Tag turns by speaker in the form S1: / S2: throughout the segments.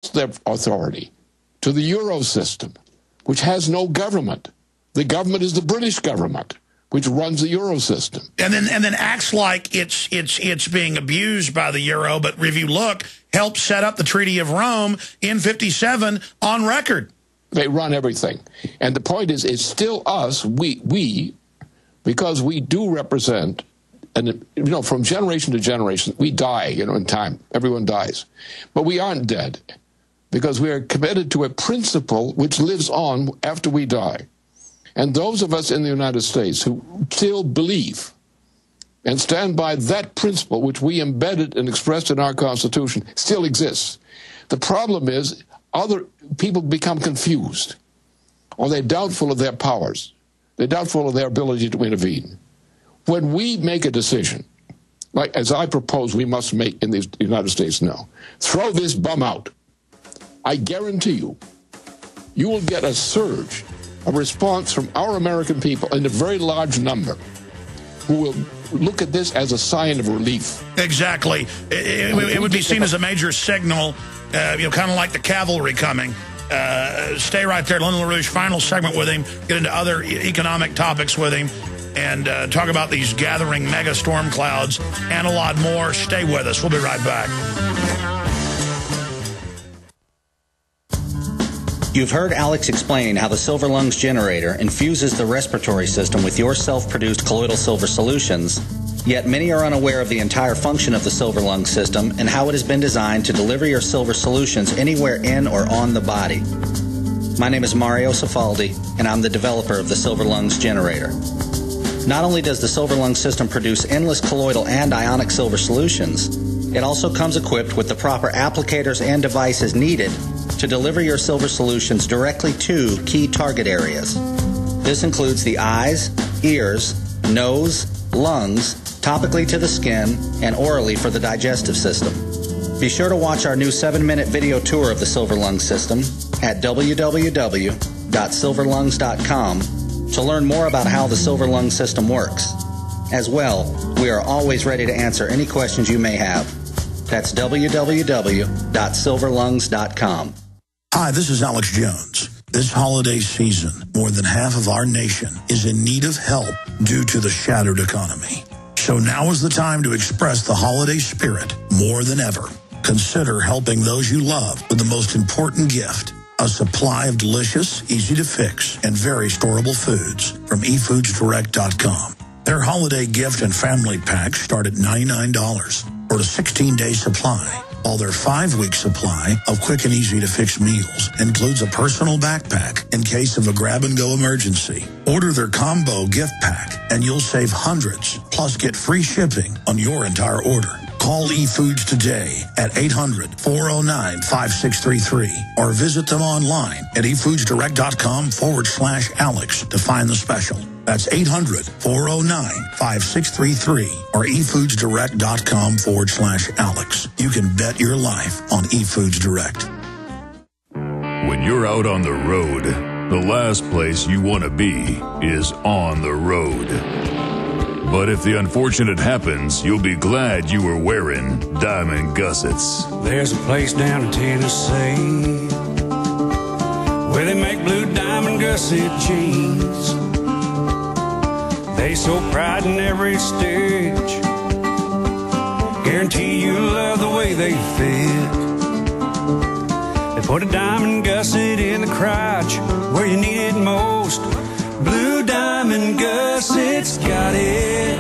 S1: their authority to the Euro system, which has no government. The government is the British government, which runs the Euro system.
S2: And then acts like it's being abused by the Euro, but if you look, helped set up the Treaty of Rome in '57 on record.
S1: They run everything. And the point is, it's still us, we because we do represent, and from generation to generation, we die, in time. Everyone dies. But we aren't dead, because we are committed to a principle which lives on after we die. And those of us in the United States who still believe and stand by that principle, which we embedded and expressed in our Constitution, still exists. The problem is other people become confused, or they're doubtful of their powers. They're doubtful of their ability to intervene. When we make a decision, like as I propose we must make in the United States now, throw this bum out, I guarantee you will get a surge of response from our American people in a very large number who will look at this as a sign of relief.
S2: Exactly. It would be seen as a major signal, kind of like the cavalry coming. Stay right there. Lyndon LaRouche, final segment with him, get into other economic topics with him, and talk about these gathering mega storm clouds and a lot more. Stay with us. We'll be right back.
S3: You've heard Alex explain how the Silver Lungs generator infuses the respiratory system with your self-produced colloidal silver solutions, yet many are unaware of the entire function of the Silver Lungs system and how it has been designed to deliver your silver solutions anywhere in or on the body. My name is Mario Cifaldi, and I'm the developer of the Silver Lungs generator. Not only does the Silver Lungs system produce endless colloidal and ionic silver solutions, it also comes equipped with the proper applicators and devices needed to deliver your silver solutions directly to key target areas. This includes the eyes, ears, nose, lungs, topically to the skin, and orally for the digestive system. Be sure to watch our new 7-minute video tour of the Silver Lungs system at www.silverlungs.com to learn more about how the Silver Lungs system works. As well, we are always ready to answer any questions you may have. That's www.silverlungs.com.
S4: Hi, this is Alex Jones. This holiday season, more than half of our nation is in need of help due to the shattered economy. So now is the time to express the holiday spirit more than ever. Consider helping those you love with the most important gift, a supply of delicious, easy-to-fix, and very storable foods from efoodsdirect.com. Their holiday gift and family packs start at $99 for a 16-day supply, while their 5-week supply of quick and easy-to-fix meals includes a personal backpack in case of a grab-and-go emergency. Order their combo gift pack, and you'll save hundreds, plus get free shipping on your entire order. Call eFoods today at 800-409-5633 or visit them online at efoodsdirect.com/Alex to find the special. That's 800-409-5633 or efoodsdirect.com/Alex. You can bet your life on eFoods Direct.
S5: When you're out on the road, the last place you want to be is on the road. But if the unfortunate happens, you'll be glad you were wearing diamond gussets.
S6: There's a place down in Tennessee where they make blue diamond gusset jeans. They so pride in every stitch, guarantee you love the way they fit. They put a diamond gusset in the crotch where you need it most. Blue diamond gussets got it,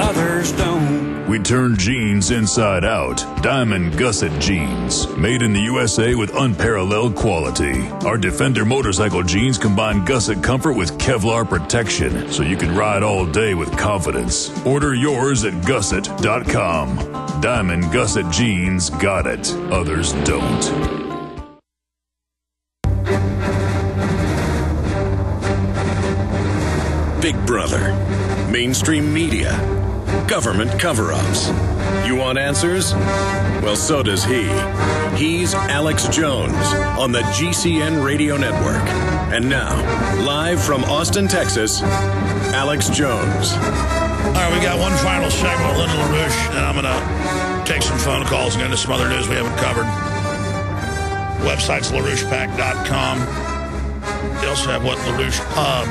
S6: others don't.
S5: We turn jeans inside out. Diamond gusset jeans. Made in the USA with unparalleled quality. Our Defender motorcycle jeans combine gusset comfort with Kevlar protection, so you can ride all day with confidence. Order yours at gusset.com. Diamond gusset jeans got it, others don't.
S7: Big Brother, mainstream media, government cover-ups. You want answers? Well, so does he. He's Alex Jones on the GCN Radio Network. And now, live from Austin, Texas, Alex Jones.
S2: All right, we got one final segment with Lyndon LaRouche, and I'm going to take some phone calls and get into some other news we haven't covered. website's LaRouchePack.com. They also have LaRouche Pub.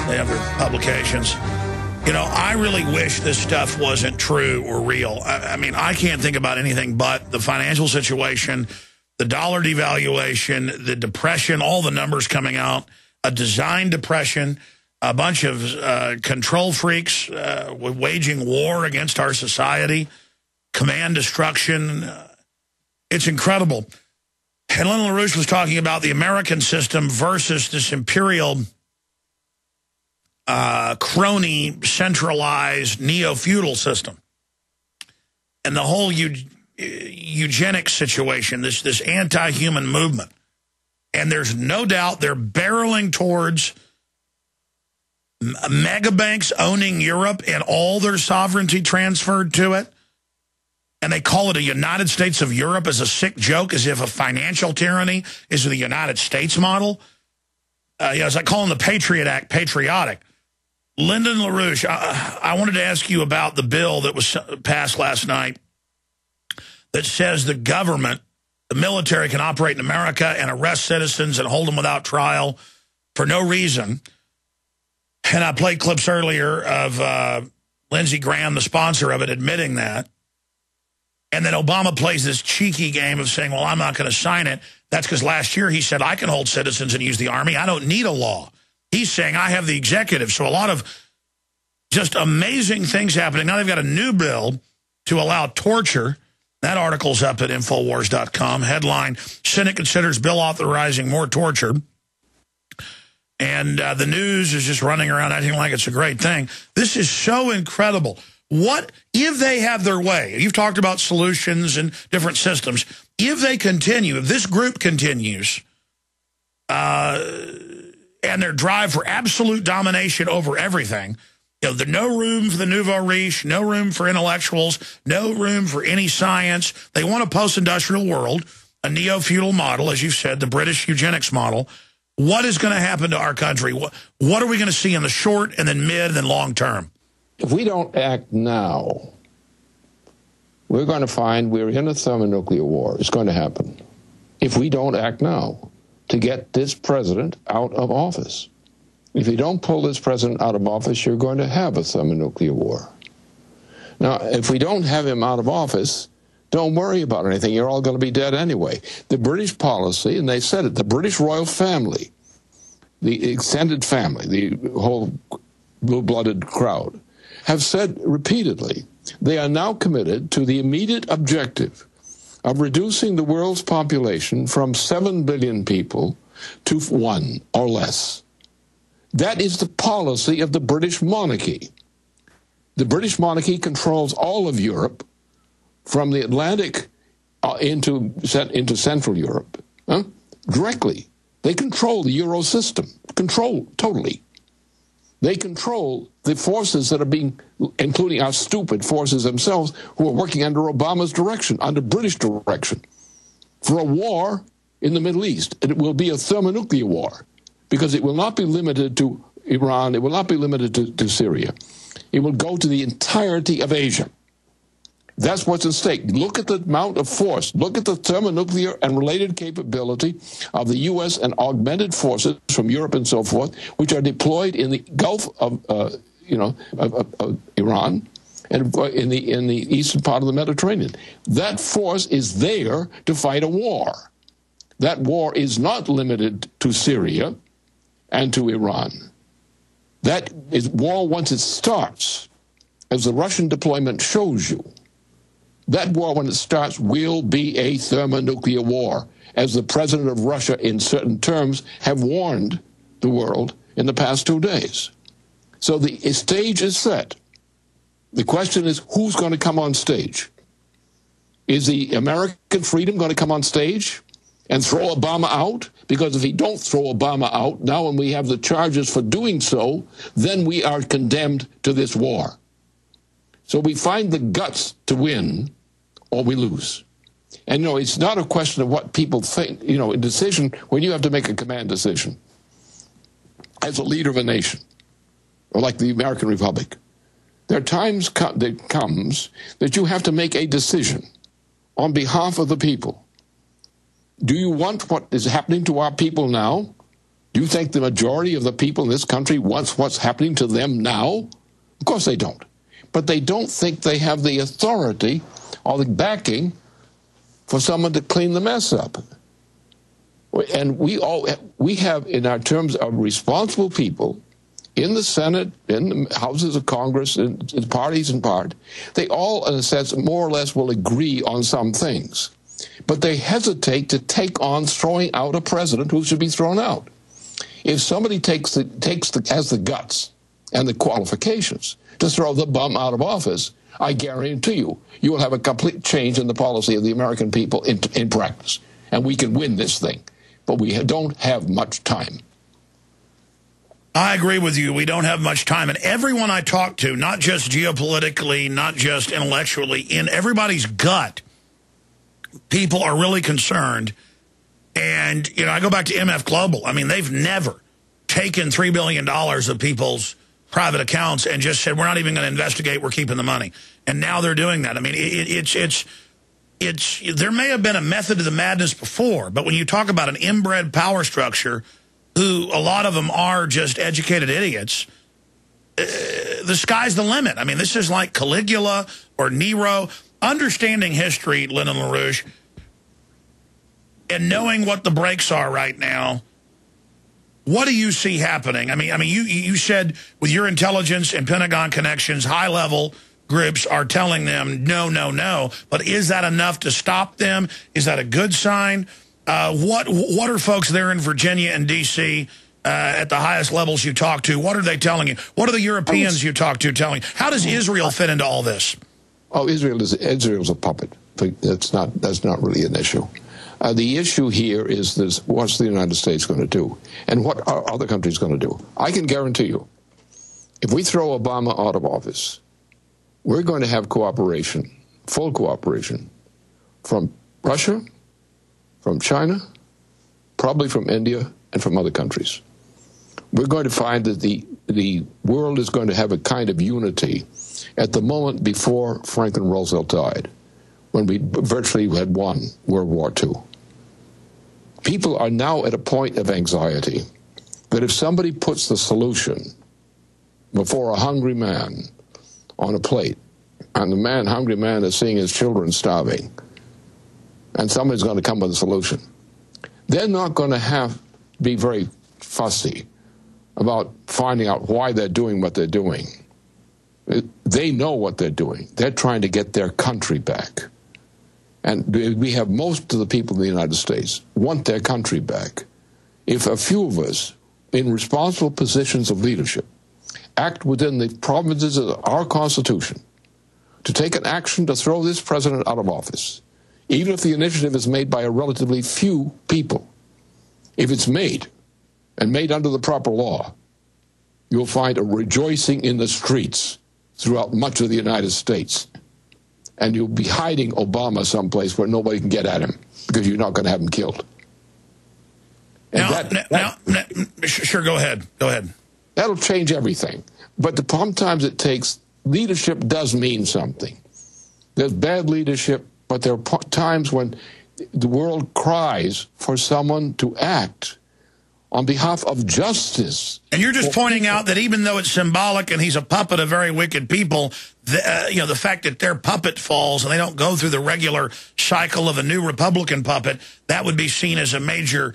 S2: They have their publications. You know, I really wish this stuff wasn't true or real. I mean, I can't think about anything but the financial situation, the dollar devaluation, the depression, all the numbers coming out, a design depression, a bunch of control freaks waging war against our society, command destruction. It's incredible. And Lyndon LaRouche was talking about the American system versus this imperial, crony, centralized, neo-feudal system. And the whole eugenics situation, this anti-human movement. And there's no doubt they're barreling towards mega banks owning Europe and all their sovereignty transferred to it. And they call it a United States of Europe as a sick joke, as if a financial tyranny is the United States model. It's like calling the Patriot Act patriotic. Lyndon LaRouche, I wanted to ask you about the bill that was passed last night that says the government, the military, can operate in America and arrest citizens and hold them without trial for no reason. And I played clips earlier of Lindsey Graham, the sponsor of it, admitting that. And then Obama plays this cheeky game of saying, well, I'm not going to sign it. That's because last year he said, I can hold citizens and use the Army. I don't need a law. He's saying, I have the executive. So a lot of just amazing things happening. Now they've got a new bill to allow torture. That article's up at Infowars.com. Headline, Senate considers bill authorizing more torture. And the news is just running around acting like it's a great thing. This is so incredible. What if they have their way? You've talked about solutions and different systems. If they continue, if this group continues, and their drive for absolute domination over everything, you know, there's no room for the nouveau riche, no room for intellectuals, no room for any science. They want a post-industrial world, a neo-feudal model, as you've said, the British eugenics model. What is going to happen to our country? What are we going to see in the short and then mid and then long term?
S1: If we don't act now, we're going to find we're in a thermonuclear war. It's going to happen. If we don't act now to get this president out of office. If you don't pull this president out of office, you're going to have a thermonuclear war. Now, if we don't have him out of office, don't worry about anything. You're all going to be dead anyway. The British policy, and they said it, the British royal family, the extended family, the whole blue-blooded crowd, have said repeatedly they are now committed to the immediate objective of reducing the world's population from 7 billion people to 1 or less. That is the policy of the British monarchy. The British monarchy controls all of Europe, from the Atlantic into Central Europe, directly. They control the Euro system, control totally. They control the forces that are being, including our stupid forces themselves, who are working under Obama's direction, under British direction, for a war in the Middle East. And it will be a thermonuclear war, because it will not be limited to Iran. It will not be limited to Syria. It will go to the entirety of Asia. That's what's at stake. Look at the amount of force. Look at the thermonuclear and related capability of the U.S. and augmented forces from Europe and so forth, which are deployed in the Gulf of Iran and in the eastern part of the Mediterranean. That force is there to fight a war. That war is not limited to Syria and to Iran. That is war once it starts, as the Russian deployment shows you. That war, when it starts, will be a thermonuclear war, as the president of Russia, in certain terms, have warned the world in the past 2 days. So the stage is set. The question is, who's going to come on stage? Is the American freedom going to come on stage and throw Obama out? Because if he don't throw Obama out, now when we have the charges for doing so, then we are condemned to this war. So we find the guts to win, or we lose. And, you know, it's not a question of what people think. You know, a decision, when you have to make a command decision, as a leader of a nation, or like the American Republic, there are times that comes that you have to make a decision on behalf of the people. Do you want what is happening to our people now? Do you think the majority of the people in this country wants what's happening to them now? Of course they don't. But they don't think they have the authority or the backing for someone to clean the mess up. And we have, in our terms of responsible people, in the Senate, in the houses of Congress, in parties and part, they all, in a sense, more or less will agree on some things. But they hesitate to take on throwing out a president who should be thrown out. If somebody has the guts and the qualifications to throw the bum out of office, I guarantee you will have a complete change in the policy of the American people in practice. And we can win this thing. But we don't have much time.
S2: I agree with you. We don't have much time. And everyone I talk to, not just geopolitically, not just intellectually, in everybody's gut, people are really concerned. And, you know, I go back to MF Global. I mean, they've never taken $3 billion of people's private accounts and just said, we're not even going to investigate, we're keeping the money. And now they're doing that. I mean, there may have been a method to the madness before, but when you talk about an inbred power structure, who a lot of them are just educated idiots, the sky's the limit. I mean, this is like Caligula or Nero. Understanding history, Lyndon LaRouche, and knowing what the breaks are right now, what do you see happening? I mean, you said with your intelligence and Pentagon connections, high-level groups are telling them no, no, no. But is that enough to stop them? Is that a good sign? What are folks there in Virginia and D.C. At the highest levels you talk to? What are they telling you? What are the Europeans you talk to telling you? How does Israel fit into all this? Oh,
S1: Israel's a puppet. That's not really an issue. The issue here is this: what's the United States going to do, and what are other countries going to do? I can guarantee you, if we throw Obama out of office, we're going to have cooperation, full cooperation, from Russia, from China, probably from India, and from other countries. We're going to find that the world is going to have a kind of unity at the moment before Franklin Roosevelt died, when we virtually had won World War II. People are now at a point of anxiety that if somebody puts the solution before a hungry man on a plate, and the hungry man is seeing his children starving, and somebody's going to come with a solution, they're not going to be very fussy about finding out why they're doing what they're doing. They know what they're doing. They're trying to get their country back. And we have most of the people in the United States want their country back. If a few of us in responsible positions of leadership act within the provinces of our Constitution to take an action to throw this president out of office, even if the initiative is made by a relatively few people, if it's made, and made under the proper law, you'll find a rejoicing in the streets throughout much of the United States. And you'll be hiding Obama someplace where nobody can get at him, because you're not going to have him killed. And
S2: sure, go ahead. Go ahead.
S1: That'll change everything. But sometimes it takes, leadership does mean something. There's bad leadership, but there are times when the world cries for someone to act on behalf of justice.
S2: And you're just pointing out that even though it's symbolic and he's a puppet of very wicked people, the fact that their puppet falls and they don't go through the regular cycle of a new Republican puppet, that would be seen as a major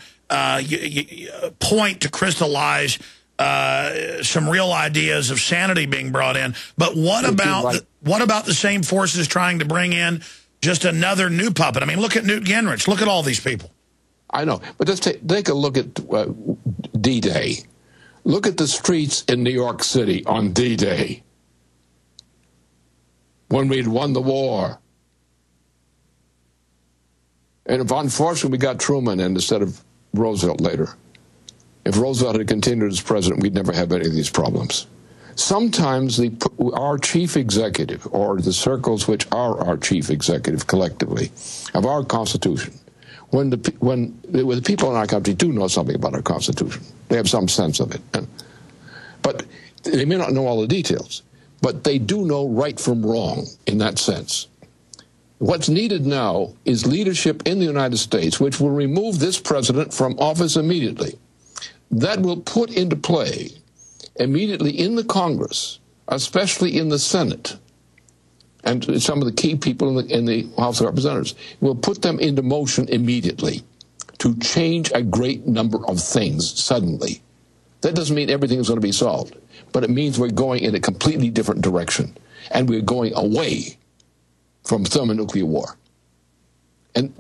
S2: point to crystallize some real ideas of sanity being brought in. But what about the same forces trying to bring in just another new puppet? I mean, look at Newt Gingrich. Look at all these people.
S1: I know, but let's take a look at D-Day. Look at the streets in New York City on D-Day, when we'd won the war. And if unfortunately we got Truman in instead of Roosevelt later, if Roosevelt had continued as president, we'd never have any of these problems. Sometimes our chief executive, or the circles which are our chief executive collectively, of our Constitution, when the people in our country do know something about our Constitution, they have some sense of it. But they may not know all the details, but they do know right from wrong in that sense. What's needed now is leadership in the United States, which will remove this president from office immediately. That will put into play immediately in the Congress, especially in the Senate, and some of the key people in the House of Representatives, will put them into motion immediately to change a great number of things suddenly. That doesn't mean everything is going to be solved, but it means we're going in a completely different direction, and we're going away from thermonuclear war. And